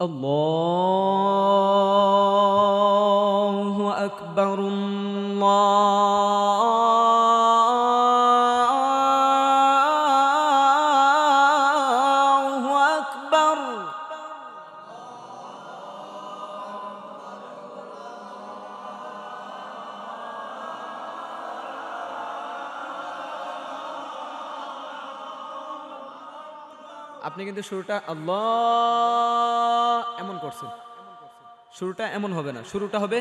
আল্লাহু আকবার, আল্লাহু আকবার। আপনি কিন্তু শুরুটা আল্লাহ এমন করছেন, শুরুটা এমন হবে না, শুরুটা হবে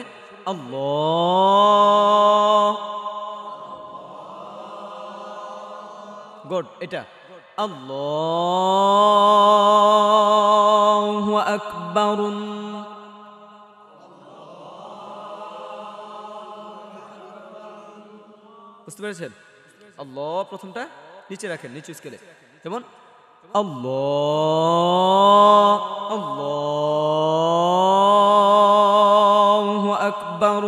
আল্লাহ। গুড, এটা আল্লাহু আকবার। বুঝতে পেরেছেন? আল্লাহ প্রথমটা নিচে রাখেন, নিচু স্কেলে, যেমন আল্লাহ, আল্লাহু আকবার,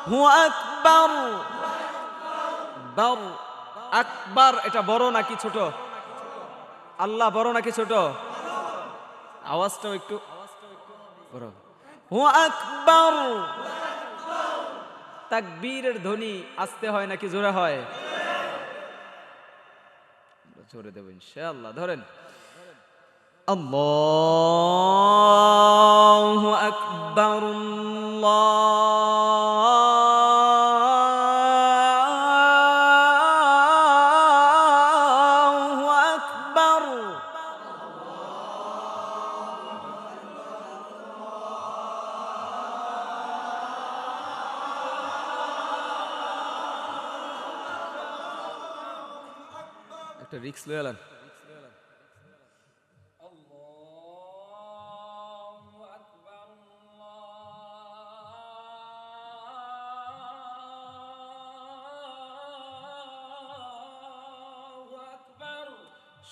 আল্লাহু আকবার। বার আকবার, এটা বড় নাকি ছোট? আল্লাহ বড় নাকি ছোট? আওয়াজটাও একটু বড়। হু আকবার। তাকবীরের ধ্বনি আস্তে হয় নাকি জোরে হয়? জোরে দেব ইনশাআল্লাহ। ধরেন আল্লাহু আকবার, আল্লাহু আকবার। একটা রিক্স লয়ে এলেন।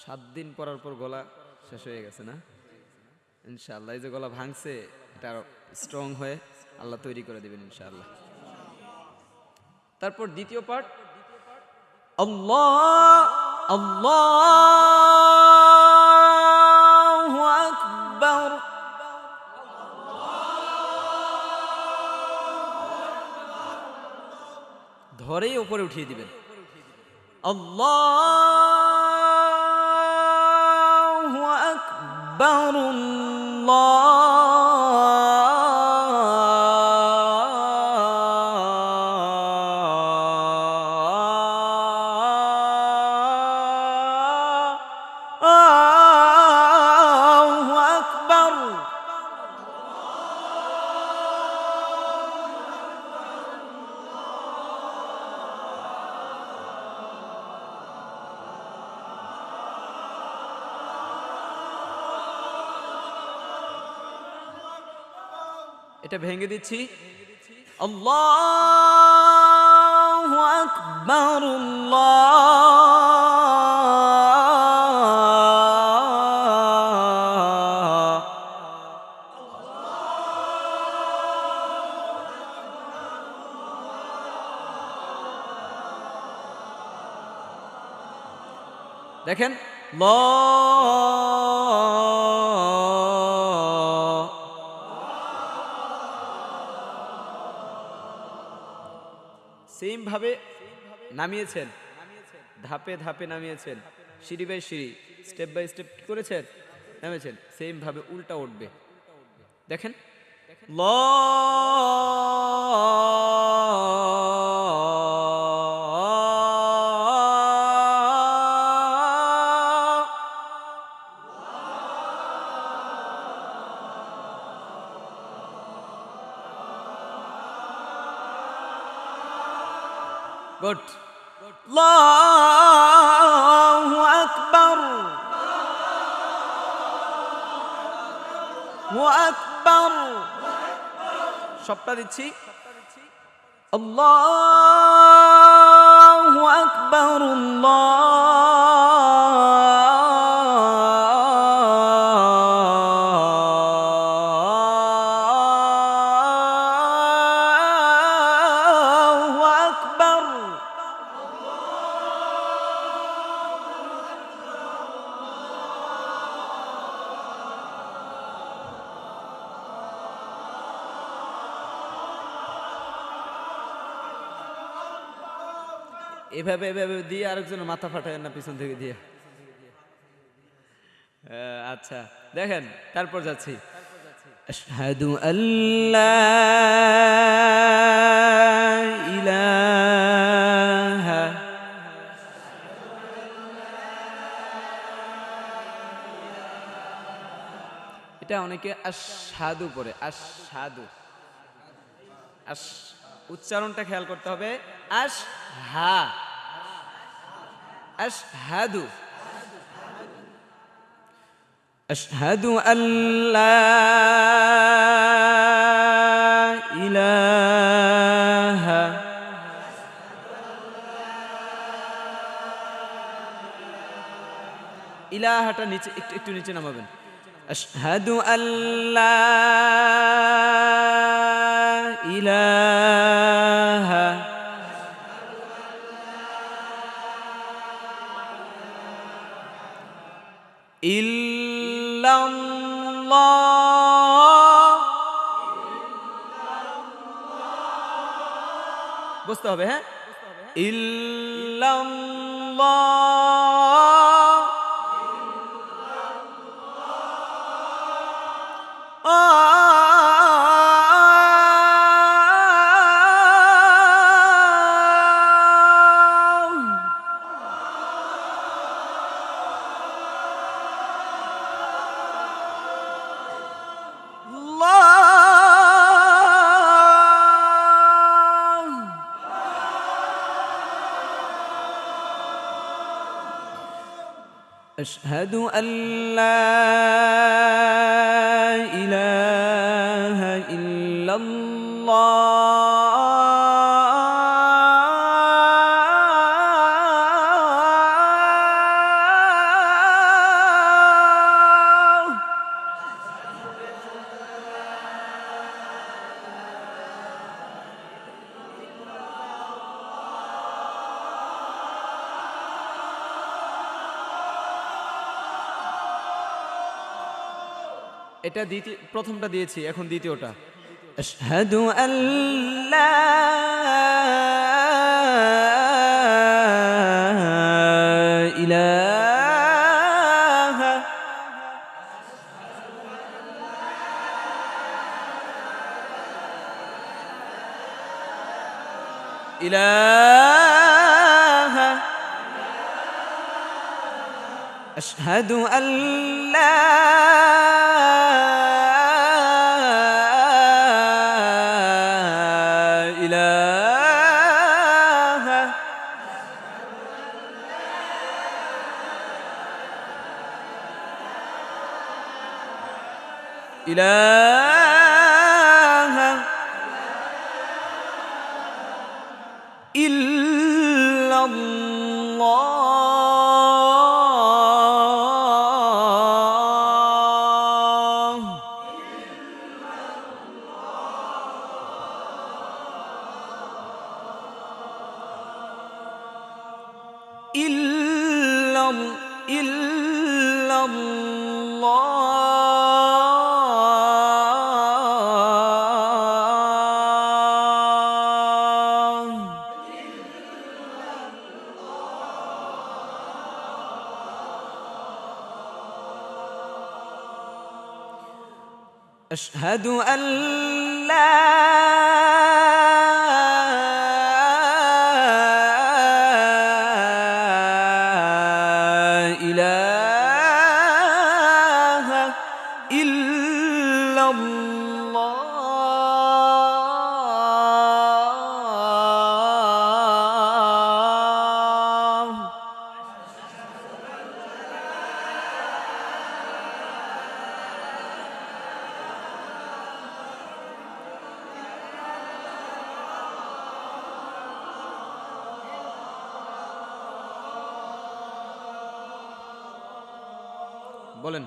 সাত দিন পরার পর গলা শেষ হয়ে গেছে না? ইনশাআল্লাহ এই যে গলা ভাঙছে, এটা আরো স্ট্রং হয়ে আল্লাহ তৈরি করে দিবেন ইনশাআল্লাহ। তারপর দ্বিতীয় পার্ট, আল্লাহ আল্লাহু আকবার। ধরেই উপরে উঠিয়ে দিবেন আল্লাহু আকবার, আল্লাহু আকবার। এটা ভেঙে দিচ্ছি, আল্লাহু আকবার, দেখেন সেম ভাবে নামিয়েছেন, ধাপে ধাপে নামিয়েছেন, সিঁড়ি বাই সিঁড়ি, স্টেপ বাই স্টেপ করেছেন, নামিয়েছেন, সেম ভাবে উল্টা উঠবে। দেখেন ল গুড, আল্লাহু আকবার, আল্লাহু আকবার। সবটা দিচ্ছি। আল্লাহু আকবার, আল্লাহু আকবার। এভাবে এভাবে দিয়ে আরেকজনের মাথা ফাটায় না পিছন থেকে দিয়ে। আচ্ছা দেখেন, তারপর যাচ্ছি। আশহাদু আল্লা ইলাহা, এটা অনেকে আশহাদু পড়ে, আশহাদু। উচ্চারণটা খেয়াল করতে হবে। আশহাদু, আশহাদু আল্লা ইলাহা, ইলাহাটা নিচে একটু নিচে নামাবেন। আশহাদু আল্লা ইলাহা ইল্লাল্লাহ, বুঝতে হবে। হ্যাঁ, ইল্লাল্লাহ, أشهد أن لا إله إلا الله. এটা দ্বিতীয়, প্রথমটা দিয়েছি, এখন দ্বিতীয়টা। আশহাদু আল্লা ইলাহা ইলাহা, আশহাদু আল্লা ইলাহা ইল্লাল্লাহ, أشهد أن لا إله إلا الله. বলেন।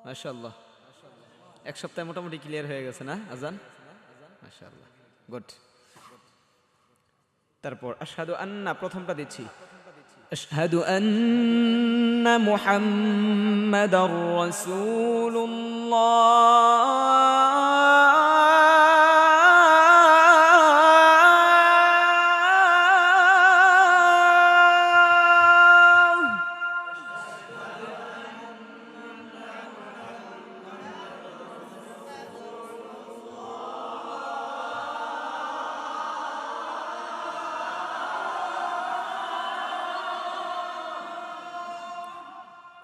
মাশাআল্লাহ, এক সপ্তাহে মোটামুটি ক্লিয়ার হয়ে গেছে না আজান? মাশাআল্লাহ, গুড। তারপর আশহাদু আন্না, প্রথমটা দিচ্ছি, আশহাদু আন্না মুহাম্মাদার রাসূলুল্লাহ।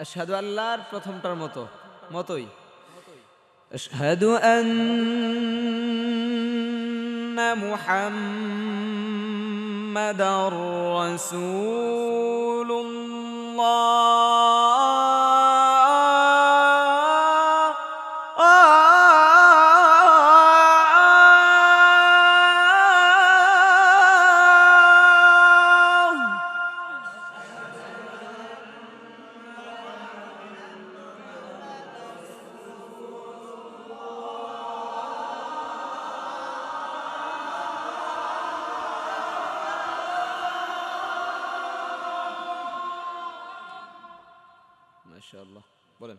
আশহাদু আল্লাহর প্রথমটার মতোই আশহাদু আন্না মুহাম্মাদার রাসূলুল্লাহ। মাশাআল্লাহ, বলেন।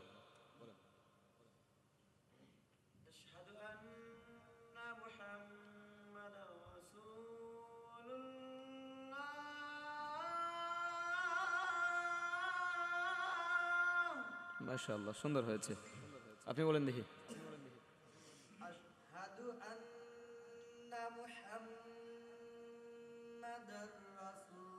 আশহাদু আন্না মুহাম্মাদার রাসূলুল্লাহ। মাশাআল্লাহ, সুন্দর হয়েছে। আপনি বলেন দেখি। আশহাদু আন্না মুহাম্মাদার রাসূলুল্লাহ।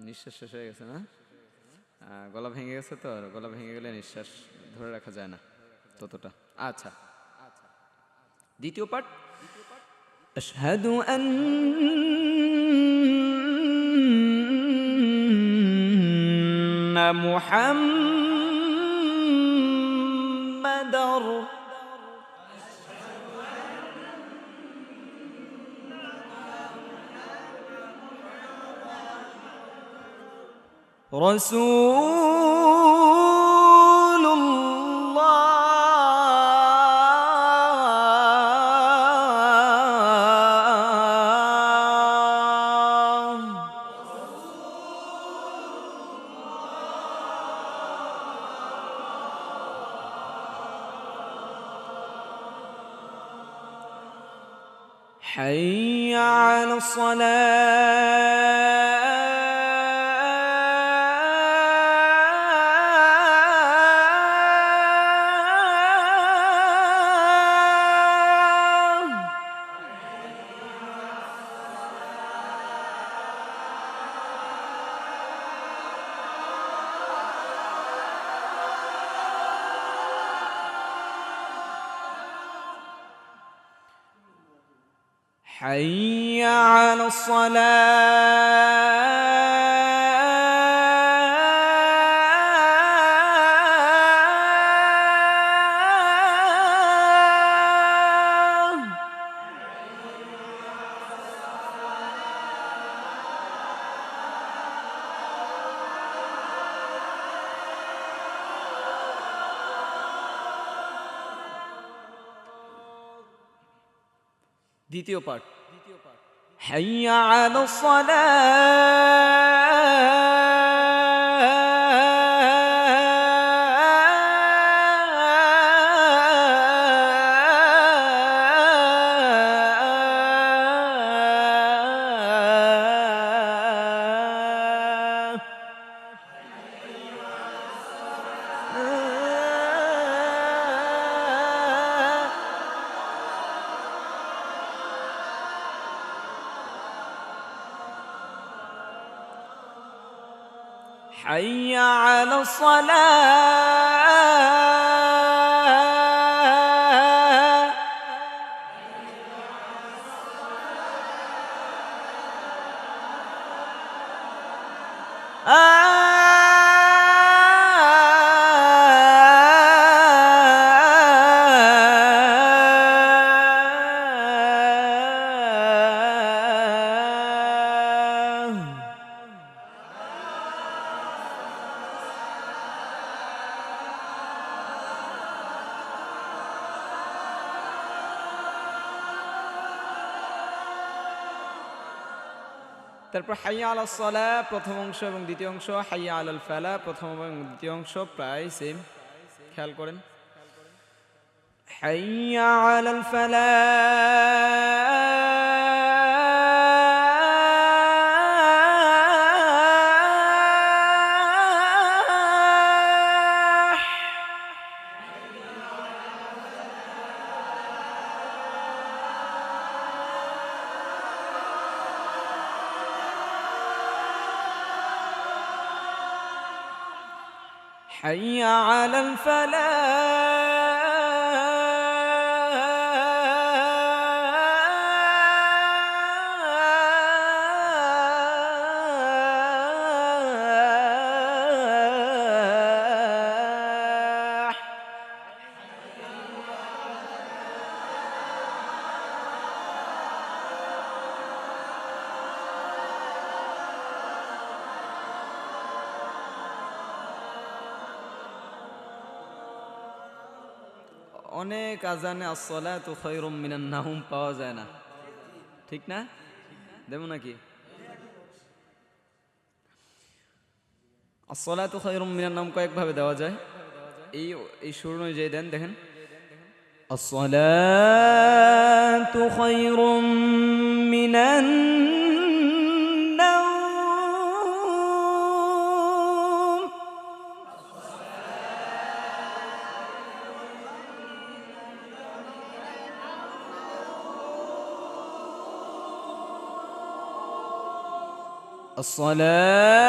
নিঃশ্বাস শেষ হয়ে গেছে না? গলা ভেঙে গেছে তো, আর গলা ভেঙে গেলে নিঃশ্বাস ধরে রাখা যায় না ততটা। আচ্ছা, দ্বিতীয় পার্ট, আশহাদু আন্না মুহাম্মাদার রাসূলুল্লাহ। حي على الصلاة. حي على الصلاة. দ্বিতীয় পার্ট, حي على حي على الصلاة. তারপর হাইয়া আলাস সালাহ প্রথম অংশ এবং দ্বিতীয় অংশ, হাইয়া আলাল ফালাহ প্রথম এবং দ্বিতীয় অংশ প্রায় সেম, খেয়াল করেন। হাইয়া আলাল ফালাহ। حي على الفلاح. অনেক আজানে আসসালাতু খায়রুম মিনান নাউম পাওয়া যায় না, ঠিক না? দেব নাকি? আসসালাতু খায়রুম মিনান নাউম কয়েকভাবে দেওয়া যায়, এই এই সুর অনুযায়ী দেন। দেখেন, আসসালাতু খায়রুম মিনান নাউম।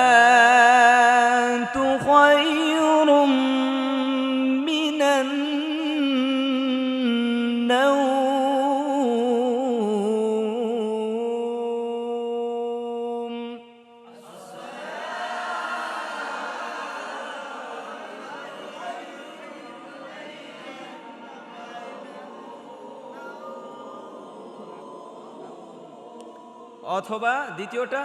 الصلاة خير من النوم. অথবা দ্বিতীয়টা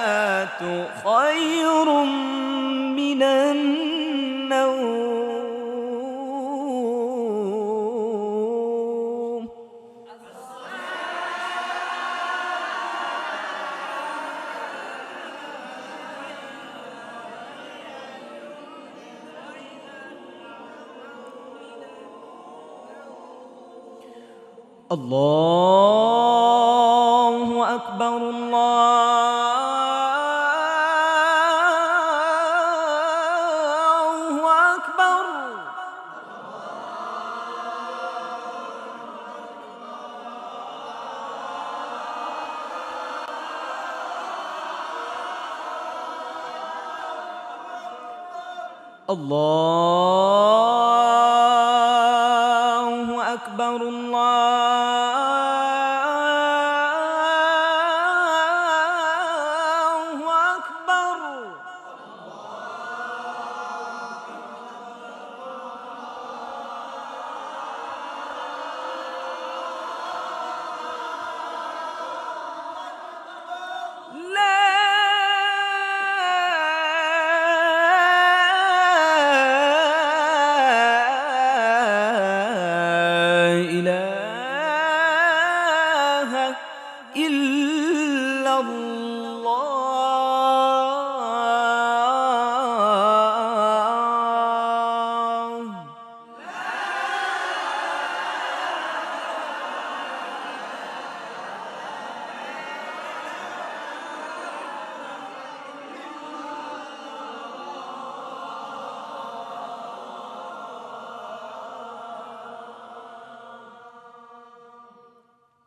الصلاة خير من النوم. الله أكبر الله أكبر. الله أكبر